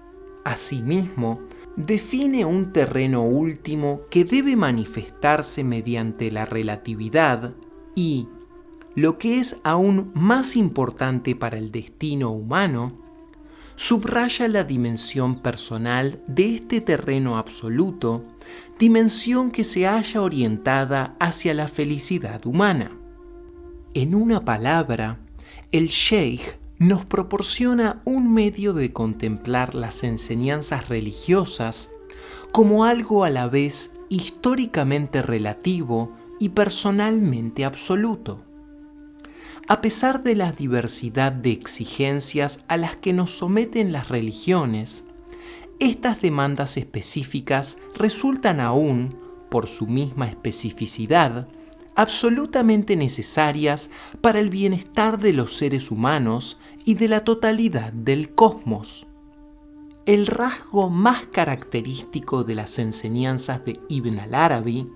Asimismo, define un terreno último que debe manifestarse mediante la relatividad y, lo que es aún más importante para el destino humano, subraya la dimensión personal de este terreno absoluto, dimensión que se halla orientada hacia la felicidad humana. En una palabra, el Sheikh nos proporciona un medio de contemplar las enseñanzas religiosas como algo a la vez históricamente relativo y personalmente absoluto. A pesar de la diversidad de exigencias a las que nos someten las religiones, estas demandas específicas resultan aún, por su misma especificidad, absolutamente necesarias para el bienestar de los seres humanos y de la totalidad del cosmos. El rasgo más característico de las enseñanzas de Ibn al-Arabi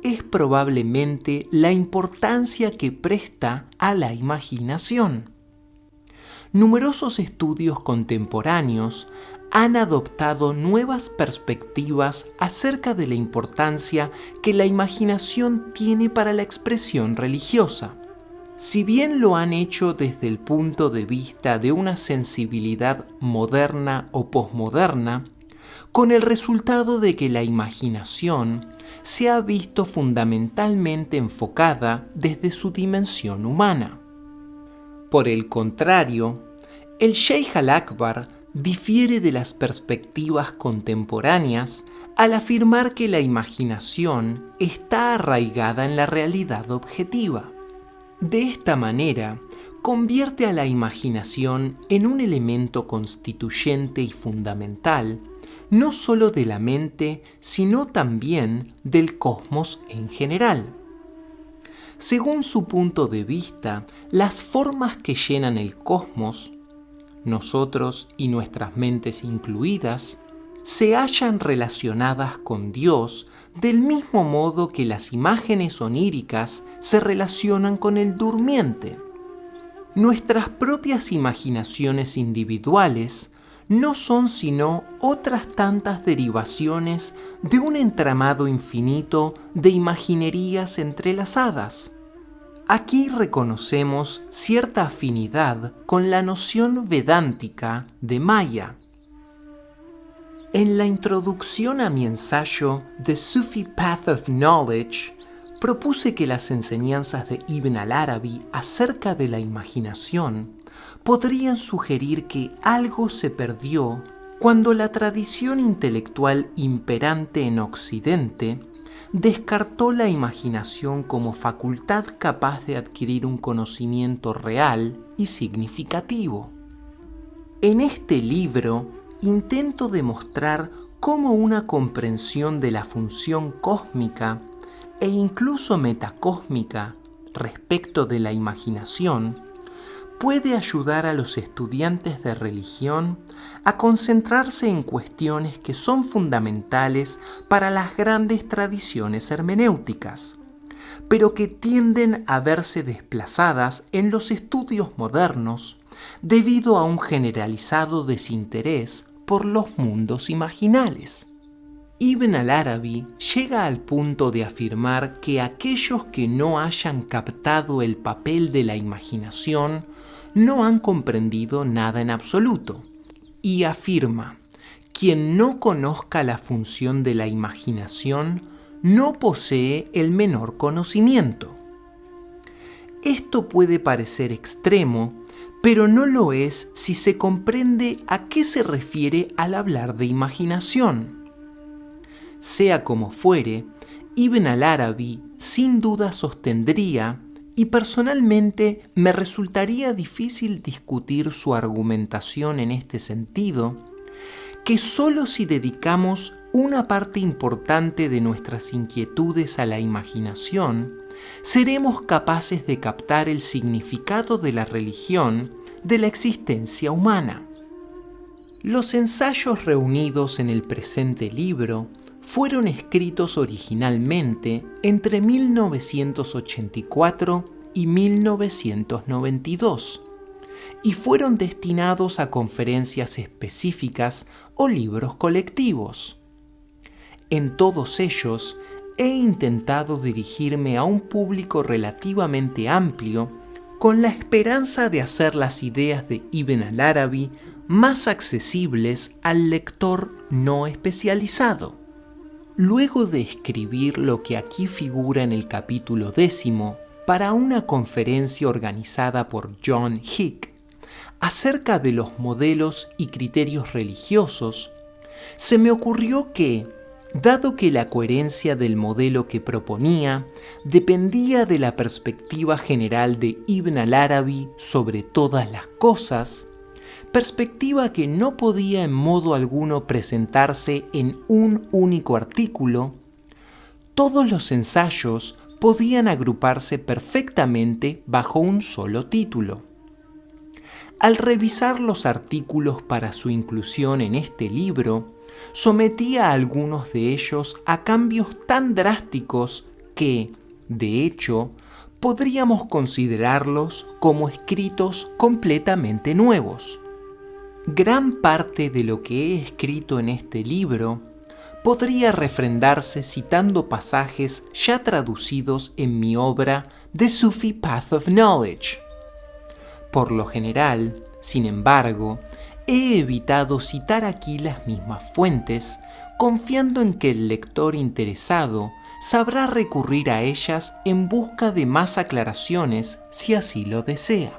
es probablemente la importancia que presta a la imaginación. Numerosos estudios contemporáneos han adoptado nuevas perspectivas acerca de la importancia que la imaginación tiene para la expresión religiosa. Si bien lo han hecho desde el punto de vista de una sensibilidad moderna o posmoderna, con el resultado de que la imaginación se ha visto fundamentalmente enfocada desde su dimensión humana. Por el contrario, el Sheikh al-Akbar difiere de las perspectivas contemporáneas al afirmar que la imaginación está arraigada en la realidad objetiva. De esta manera, convierte a la imaginación en un elemento constituyente y fundamental, no solo de la mente, sino también del cosmos en general. Según su punto de vista, las formas que llenan el cosmos, nosotros y nuestras mentes incluidas, se hallan relacionadas con Dios del mismo modo que las imágenes oníricas se relacionan con el durmiente. Nuestras propias imaginaciones individuales no son sino otras tantas derivaciones de un entramado infinito de imaginerías entrelazadas. Aquí reconocemos cierta afinidad con la noción vedántica de Maya. En la introducción a mi ensayo The Sufi Path of Knowledge, propuse que las enseñanzas de Ibn al-Arabi acerca de la imaginación podrían sugerir que algo se perdió cuando la tradición intelectual imperante en Occidente descartó la imaginación como facultad capaz de adquirir un conocimiento real y significativo. En este libro intento demostrar cómo una comprensión de la función cósmica e incluso metacósmica respecto de la imaginación puede ayudar a los estudiantes de religión a concentrarse en cuestiones que son fundamentales para las grandes tradiciones hermenéuticas, pero que tienden a verse desplazadas en los estudios modernos debido a un generalizado desinterés por los mundos imaginales. Ibn al-Arabi llega al punto de afirmar que aquellos que no hayan captado el papel de la imaginación no han comprendido nada en absoluto, y afirma: quien no conozca la función de la imaginación no posee el menor conocimiento. Esto puede parecer extremo, pero no lo es si se comprende a qué se refiere al hablar de imaginación. Sea como fuere, Ibn al-Arabi sin duda sostendría, y personalmente me resultaría difícil discutir su argumentación en este sentido, que solo si dedicamos una parte importante de nuestras inquietudes a la imaginación, seremos capaces de captar el significado de la religión de la existencia humana. Los ensayos reunidos en el presente libro fueron escritos originalmente entre 1984 y 1992 y fueron destinados a conferencias específicas o libros colectivos. En todos ellos he intentado dirigirme a un público relativamente amplio con la esperanza de hacer las ideas de Ibn al-Arabi más accesibles al lector no especializado. Luego de escribir lo que aquí figura en el capítulo 10 para una conferencia organizada por John Hick acerca de los modelos y criterios religiosos, se me ocurrió que, dado que la coherencia del modelo que proponía dependía de la perspectiva general de Ibn al-Arabi sobre todas las cosas, perspectiva que no podía en modo alguno presentarse en un único artículo, todos los ensayos podían agruparse perfectamente bajo un solo título. Al revisar los artículos para su inclusión en este libro, sometí a algunos de ellos a cambios tan drásticos que, de hecho, podríamos considerarlos como escritos completamente nuevos. Gran parte de lo que he escrito en este libro podría refrendarse citando pasajes ya traducidos en mi obra The Sufi Path of Knowledge. Por lo general, sin embargo, he evitado citar aquí las mismas fuentes, confiando en que el lector interesado sabrá recurrir a ellas en busca de más aclaraciones si así lo desea.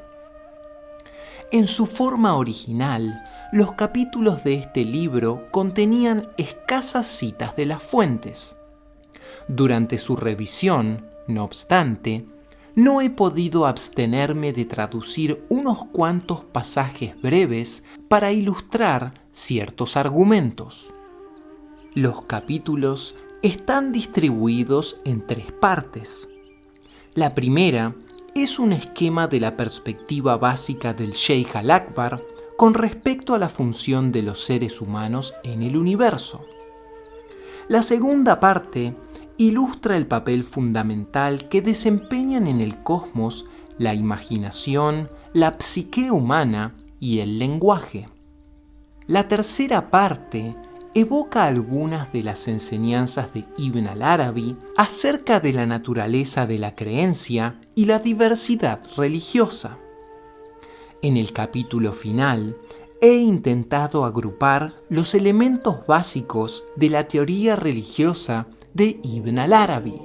En su forma original, los capítulos de este libro contenían escasas citas de las fuentes. Durante su revisión, no obstante, no he podido abstenerme de traducir unos cuantos pasajes breves para ilustrar ciertos argumentos. Los capítulos están distribuidos en 3 partes. La primera es un esquema de la perspectiva básica del Sheikh al-Akbar con respecto a la función de los seres humanos en el universo. La segunda parte ilustra el papel fundamental que desempeñan en el cosmos la imaginación, la psique humana y el lenguaje. La tercera parte evoca algunas de las enseñanzas de Ibn al-Arabi acerca de la naturaleza de la creencia y la diversidad religiosa. En el capítulo final, he intentado agrupar los elementos básicos de la teoría religiosa de Ibn al-Arabi.